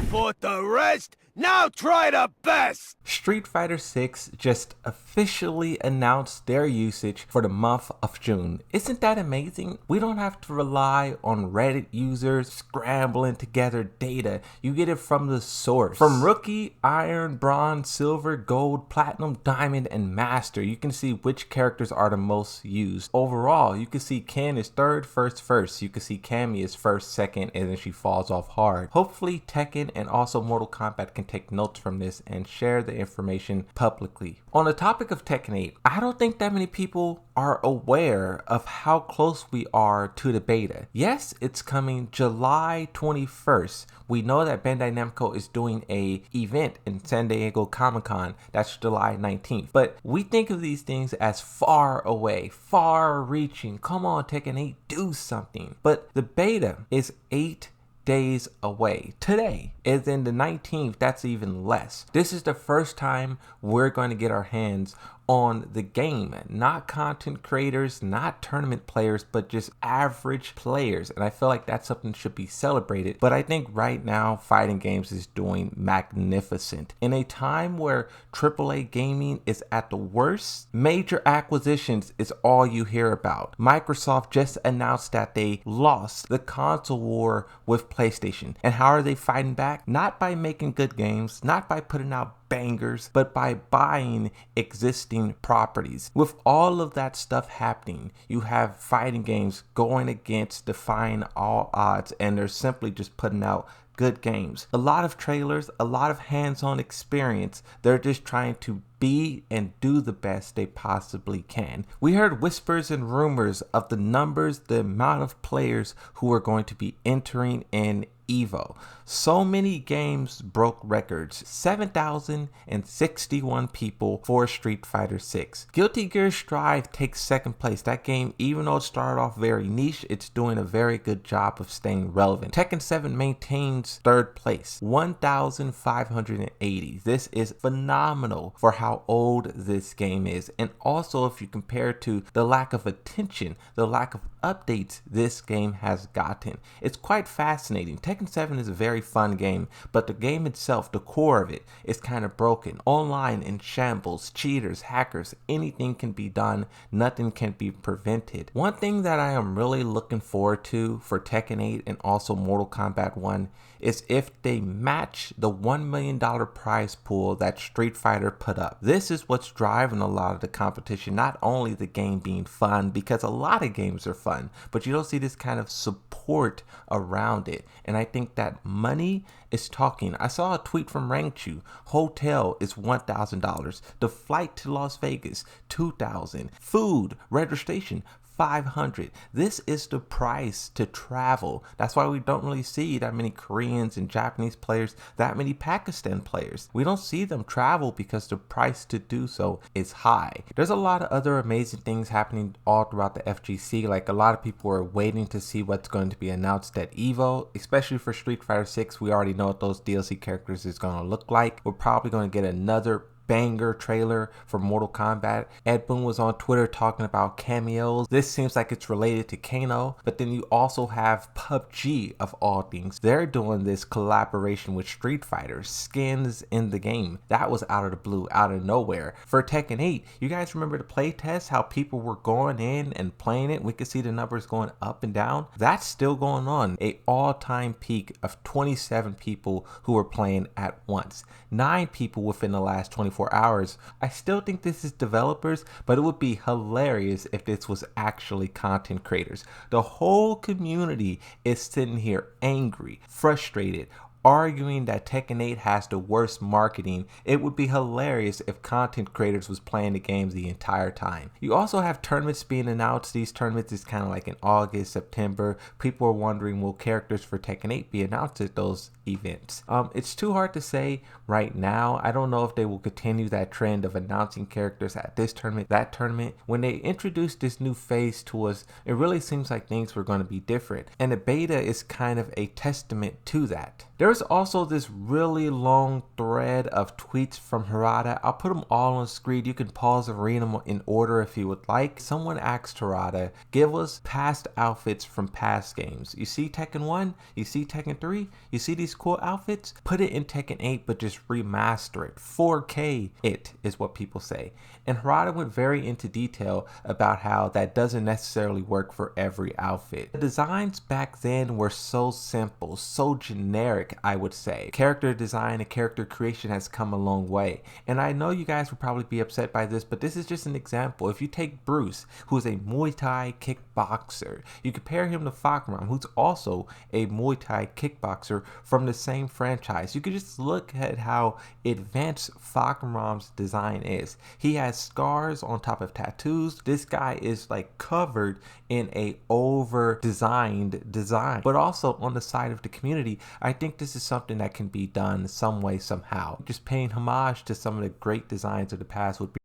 fought the rest, now try the best! Street Fighter 6 just officially announced their usage for the month of June. Isn't that amazing? We don't have to rely on Reddit users scrambling to gather data. You get it from the source. From Rookie, Iron, Bronze, Silver, Gold, Platinum, Diamond, and Master, you can see which characters are the most used. Overall, you can see Ken is third, first. You can see Cammy is first, second, and then she falls off hard. Hopefully Tekken and also Mortal Kombat can take notes from this and share the information publicly. On the topic of Tekken 8, I don't think that many people are aware of how close we are to the beta. Yes, it's coming July 21st. We know that Bandai Namco is doing a event in San Diego Comic-Con. That's July 19th. But we think of these things as far away, far reaching. Come on, Tekken 8, do something. But the beta is 8 days away. Today is in the 19th. That's even less. This is the first time we're going to get our hands on the game. Not content creators, not tournament players, but just average players. And I feel like that's something that should be celebrated. But I think right now, fighting games is doing magnificent. In a time where AAA gaming is at the worst, major acquisitions is all you hear about. Microsoft just announced that they lost the console war with PlayStation. And how are they fighting back? Not by making good games, not by putting out bangers, but by buying existing properties. With all of that stuff happening, you have fighting games going against defying all odds, and they're simply just putting out good games. A lot of trailers, a lot of hands-on experience. They're just trying to be and do the best they possibly can. We heard whispers and rumors of the numbers, the amount of players who are going to be entering in EVO. So many games broke records. 7,061 people for Street Fighter 6. Guilty Gear Strive takes second place. That game, even though it started off very niche, it's doing a very good job of staying relevant. Tekken 7 maintains third place. 1,580. This is phenomenal for how old this game is. And also if you compare to the lack of attention, the lack of updates this game has gotten. It's quite fascinating. Tekken 7 is a very fun game, but the game itself, the core of it, is kind of broken. Online in shambles, cheaters, hackers, anything can be done, nothing can be prevented. One thing that I am really looking forward to for Tekken 8 and also Mortal Kombat 1 is if they match the $1 million prize pool that Street Fighter put up. This is what's driving a lot of the competition, not only the game being fun, because a lot of games are fun, but you don't see this kind of support around it. And I think that money is talking. I saw a tweet from Rangchu. Hotel is $1,000. The flight to Las Vegas, $2,000. Food, registration, $500. This is the price to travel. That's why we don't really see that many Koreans and Japanese players, that many Pakistan players. We don't see them travel because the price to do so is high. There's a lot of other amazing things happening all throughout the FGC. Like a lot of people are waiting to see what's going to be announced at EVO, especially for Street Fighter 6. We already know what those DLC characters is going to look like. We're probably going to get another banger trailer for Mortal Kombat. Ed Boon was on Twitter talking about cameos. This seems like it's related to Kano, but then you also have PUBG of all things. They're doing this collaboration with Street Fighter, skins in the game. That was out of the blue, out of nowhere. For Tekken 8, you guys remember the playtest, how people were going in and playing it? We could see the numbers going up and down. That's still going on. A all-time peak of 27 people who were playing at once. 9 people within the last 24 hours. I still think this is developers, but it would be hilarious if this was actually content creators. The whole community is sitting here angry, frustrated, arguing that Tekken 8 has the worst marketing. It would be hilarious if content creators was playing the games the entire time. You also have tournaments being announced. These tournaments is kind of like in August, September. People are wondering, will characters for Tekken 8 be announced at those events? It's too hard to say right now. I don't know if they will continue that trend of announcing characters at this tournament, that tournament. When they introduced this new phase to us, it really seems like things were going to be different. And the beta is kind of a testament to that. There's also this really long thread of tweets from Harada. I'll put them all on screen. You can pause and read them in order if you would like. Someone asked Harada, give us past outfits from past games. You see Tekken 1? You see Tekken 3? You see these cool outfits? Put it in Tekken 8, but just remaster it. 4K it is what people say. And Harada went very into detail about how that doesn't necessarily work for every outfit. The designs back then were so simple, so generic, I would say. Character design and character creation has come a long way. And I know you guys would probably be upset by this, but this is just an example. If you take Bruce, who is a Muay Thai kickboxer, you compare him to Fakram, who's also a Muay Thai kickboxer from the same franchise. You could just look at how advanced Fakram's design is. He has scars on top of tattoos. This guy is like covered in a over designed design. But also on the side of the community, I think this is something that can be done some way, somehow. Just paying homage to some of the great designs of the past would be